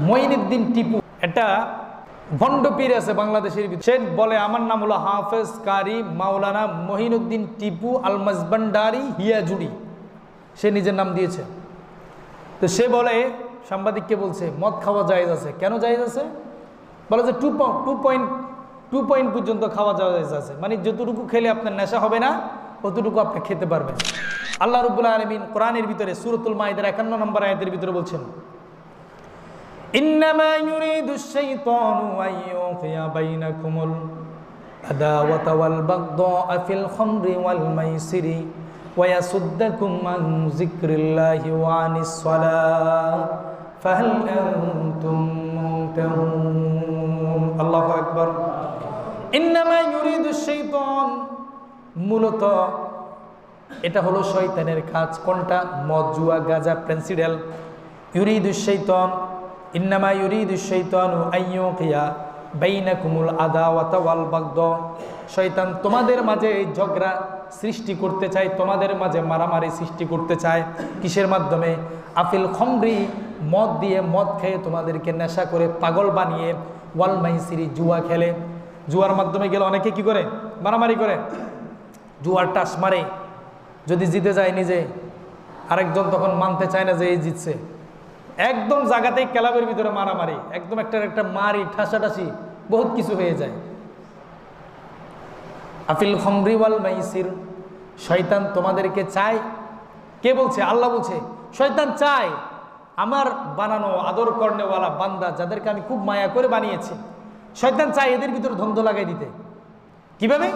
মঈনুদ্দিন টিপু একটা ভণ্ড পীর আছে বাংলাদেশের ভিতরে। সে বলে আমার নাম হলো হাফেজ কারি মাওলানা মঈনুদ্দিন টিপু আল মাজবান্ডারি হিয়াজুড়ি, সে নিজের নাম দিয়েছে। তো সে বলে, সাংবাদিককে বলছে মদ খাওয়া জায়েজ আছে। কেন জায়েজ আছে? বলে যে 2 পয়েন্ট পর্যন্ত খাওয়া জায়েজ আছে, মানে যতটুকু খেলে আপনার নেশা হবে না ততটুকু আপনি খেতে পারবেন। আল্লাহ রাব্বুল আলামিন কোরআনের ভিতরে সূরাতুল মাইদার 51 নম্বর আয়াতের ভিতরে বলছেন, ইন্নামা ইউরিদুশ শাইতানু আইয়ুকিয়া বাইনাকুমুল আদাওয়াতা ওয়াল বাগদা ফিল খামরি ওয়াল মাইসিরি ওয়া ইয়াসুদ্দাকুম আন যিকরিল্লাহি ওয়া আনিস সালাহ ফাহাল আনতুম মুনতাহুন। আল্লাহু আকবার। ইন্নামা ইউরিদুশ শাইতান, মূলত এটা হলো শয়তানের কাজ। কোনটা? মদ, জুয়া, গাঁজা, পেন্সিডেল। ইউরিদুশ শাইতান, ইন্নামা ইউরিদুশ শাইতানু আইয়ুকিয়া বাইনাকুমুল আদাওয়াতা ওয়াল বাগদা, শয়তান তোমাদের মাঝে ঝগড়া সৃষ্টি করতে চায়, তোমাদের মাঝে মারামারি সৃষ্টি করতে চায়। কিসের মাধ্যমে? আফিল খমরি, মদ দিয়ে, মদ খেয়ে তোমাদেরকে নেশা করে পাগল বানিয়ে, ওয়াল মাইসিরি, জুয়া খেলে। জুয়ার মাধ্যমে গেলে অনেকে কি করে? মারামারি করে, জুয়ার টাস মারে। যদি জিতে যায় নিজে, আরেকজন তখন মানতে চায় না যে এই জিতছে, একদম জায়গাতেই ক্লাবের ভিতরে মারামারি, একদম একটা মারি, ঠাসাঠাসি, বহুত কিছু হয়ে যায়। আফিল খমরি ওয়াল মাইসির, শয়তান তোমাদেরকে চায়। কে বলছে? আল্লাহ বলছে শয়তান চায় আমার বানানো আদর কর্নেওয়ালা বান্দা, যাদেরকে আমি খুব মায়া করে বানিয়েছি, শয়তান চায় এদের ভিতরে দ্বন্দ্ব লাগাই দিতে। কিভাবে?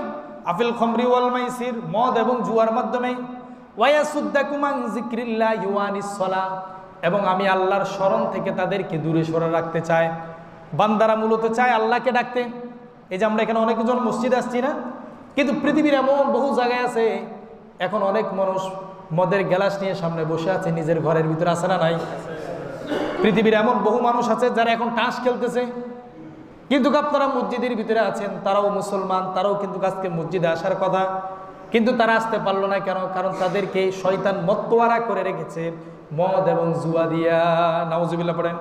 আফিল খমরি ওয়াল মাইসির, মদ এবং জুয়ার মাধ্যমে। ওয়ায়াসুদ্দাকুম আন যিকরিল্লাহি ওয়া আনিস সালাহ, এবং আমি আল্লাহর স্মরণ থেকে তাদেরকে দূরে সরে রাখতে চায়। বান্দারা মূলত চায় আল্লাহকে ডাকতে। এই যে আমরা এখানে অনেকজন মসজিদে আসছি না, কিন্তু পৃথিবীর এমন বহু জায়গায় আছে এখন অনেক মানুষ মদের গ্লাস নিয়ে সামনে বসে আছে নিজের ঘরের ভিতরে, আছে না নাই? পৃথিবীর এমন বহু মানুষ আছে যারা এখন তাস খেলতেছে, কিন্তু আপনারা মসজিদের ভিতরে আছেন, তারাও মুসলমান, তারাও কিন্তু আজকে মসজিদে আসার কথা, কিন্তু তারা আসতে পারলো না। কেন? কারণ তাদেরকে শয়তান মত্তওয়ারা করে রেখেছে মদ এবং জুয়া দিয়া। নাউজুবিল্লাহ পড়েন।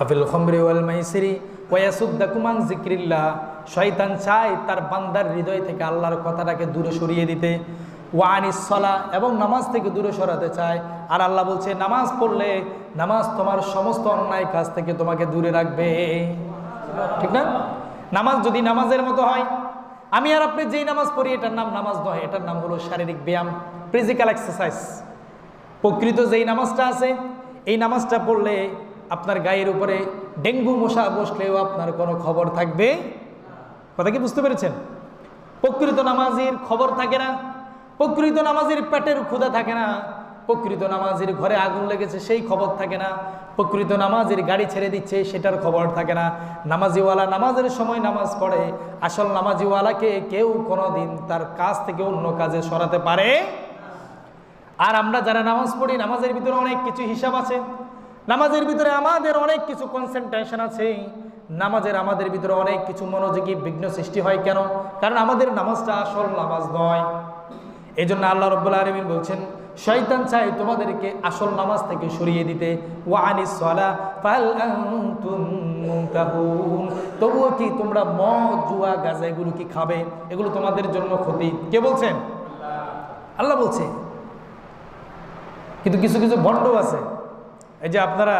আফিল খমরি ওয়াল মাইসিরি ওয়া ইয়াসুদ্দাকুম আন যিকরিল্লাহ, শয়তান চায় তার বান্দার হৃদয় থেকে আল্লাহর কথাটাকে দূরে সরিয়ে দিতে। ওয়া আনিস সালাহ, এবং নামাজ থেকে দূরে সরাতে চায়। আর আল্লাহ বলছে নামাজ পড়লে নামাজ তোমার সমস্ত অন্যায় কাজ থেকে তোমাকে দূরে রাখবে। ঠিক না? নামাজ যদি নামাজের মতো হয়, আমি আর আপনি যেই নামাজ পড়ি এটার নাম নামাজ নয়, এটার নাম হলো শারীরিক ব্যায়াম, ফিজিক্যাল এক্সারসাইজ। প্রকৃত যেই নামাজটা আছে, এই নামাজটা পড়লে আপনার গায়ের উপরে ডেঙ্গু মশা বসলেও আপনার কোনো খবর থাকবে। কথা কি বুঝতে পেরেছেন? প্রকৃত নামাজের খবর থাকে না, প্রকৃত নামাজের পেটের ক্ষুধা থাকে না, প্রকৃত নামাজের ঘরে আগুন লেগেছে সেই খবর থাকে না, প্রকৃত নামাজের গাড়ি ছেড়ে দিচ্ছে সেটার খবর থাকে না। নামাজিওয়ালা নামাজের সময় নামাজ পড়ে, আসল নামাজিওয়ালাকে কেউ কোনোদিন তার কাজ থেকে অন্য কাজে সরাতে পারে। আর আমরা যারা নামাজ পড়ি, নামাজের ভিতরে অনেক কিছু হিসাব আছে, নামাজের ভিতরে আমাদের অনেক কিছু কনসেন্ট্রেশন আছে, নামাজের আমাদের ভিতরে অনেক কিছু মনোযোগী বিঘ্ন সৃষ্টি হয়। কেন? কারণ আমাদের নামাজটা আসল নামাজ নয়। এই জন্য আল্লাহ রাব্বুল আলামিন বলছেন শয়তান চায় তোমাদেরকে আসল নামাজ থেকে সরিয়ে দিতে। ওয়া আনিস সালাহ ফাহাল আনতুম মুনতাহুন, তবুও কি তোমরা মদ, জুয়া, গাঁজা এগুলো কি খাবে? এগুলো তোমাদের জন্য ক্ষতি। কে বলছেন? আল্লাহ বলছে। কিন্তু কিছু কিছু ভণ্ড আছে, এই যে আপনারা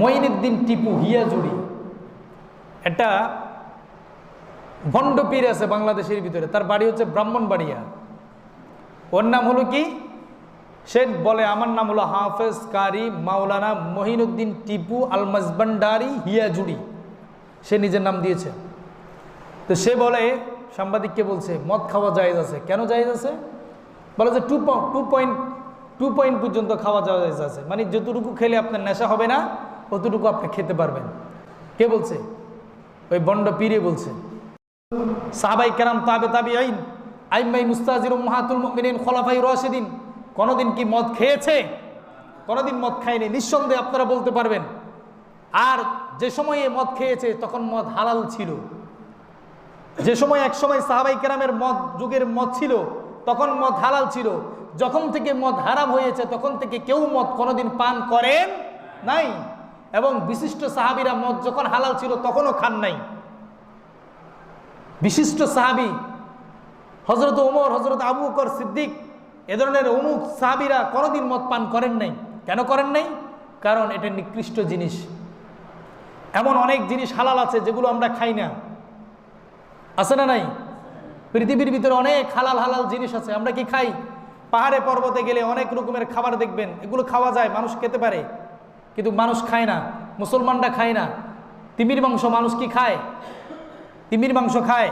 মঈনুদ্দিন টিপু হিয়াজুড়ি, একটা ভণ্ড পীর আছে বাংলাদেশের ভিতরে, তার বাড়ি হচ্ছে ব্রাহ্মণবাড়িয়া। ওর নাম হলো কি? সে বলে আমার নাম হলো হাফেজ কারি মাওলানা মঈনুদ্দিন টিপু আল মাজবান্ডারি হিয়াজুড়ি, সে নিজের নাম দিয়েছে। তো সে বলে, সাংবাদিককে বলছে মদ খাওয়া জায়েজ আছে। কেন জায়েজ আছে? বলে যে 2 পয়েন্ট পর্যন্ত খাওয়া জায়েজ আছে, মানে যতটুকু খেলে আপনার নেশা হবে না ততটুকু আপনি খেতে পারবেন। কে বলছে? ওই বন্ড পীরে বলছে। সাহাবাই কেরাম, তাবে তাবিঈন, আইম্মাই মুস্তাজির, উম্মাহাতুল মুমিনিন, খোলাফায়ে রাশিদিন কোনোদিন কি মদ খেয়েছে? কোনোদিন মদ খায়নি। নিঃসন্দেহে আপনারা বলতে পারবেন। আর যে সময়ে মদ খেয়েছে তখন মদ হালাল ছিল। যে সময় এক সময় সাহাবাই কেরামের মদ যুগের মদ ছিল তখন মদ হালাল ছিল। যখন থেকে মদ হারাম হয়েছে তখন থেকে কেউ মদ কোনোদিন পান করেন নাই, এবং বিশিষ্ট সাহাবীরা মদ যখন হালাল ছিল তখনও খান নাই। বিশিষ্ট সাহাবী হযরত ওমর, হযরত আবু বকর সিদ্দিক, এ ধরনের অমুক সাহাবীরা কোনোদিন মদ পান করেন নাই। কেন করেন নাই? কারণ এটা নিকৃষ্ট জিনিস। এমন অনেক জিনিস হালাল আছে যেগুলো আমরা খাই না, আছে না নাই? পৃথিবীর ভিতরে অনেক হালাল হালাল জিনিস আছে, আমরা কি খাই? পাহাড়ে পর্বতে গেলে অনেক রকমের খাবার দেখবেন, এগুলো খাওয়া যায়, মানুষ খেতে পারে, কিন্তু মানুষ খায় না, মুসলমানরা খায় না। তিমির মাংস মানুষ কি খায়? তিমির মাংস খায়?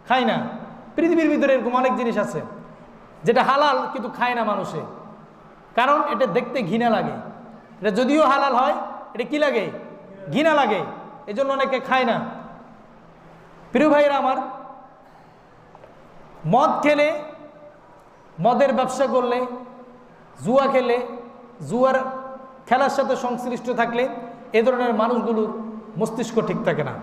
খায় না। পৃথিবীর ভিতরে এরকম অনেক জিনিস আছে যেটা হালাল কিন্তু খায় না মানুষে, কারণ এটা দেখতে ঘৃণা লাগে। এটা যদিও হালাল হয়, এটা কি লাগে? ঘৃণা লাগে, এজন্য অনেকে খায় না। প্রিয় ভাইরা আমার, মদ খেলে, মদের ব্যবসা করলে, জুয়া খেলে, জুয়ার খেলার সাথে সংশ্লিষ্ট থাকলে এ ধরনের মানুষগুলোর মস্তিষ্ক ঠিক থাকে না।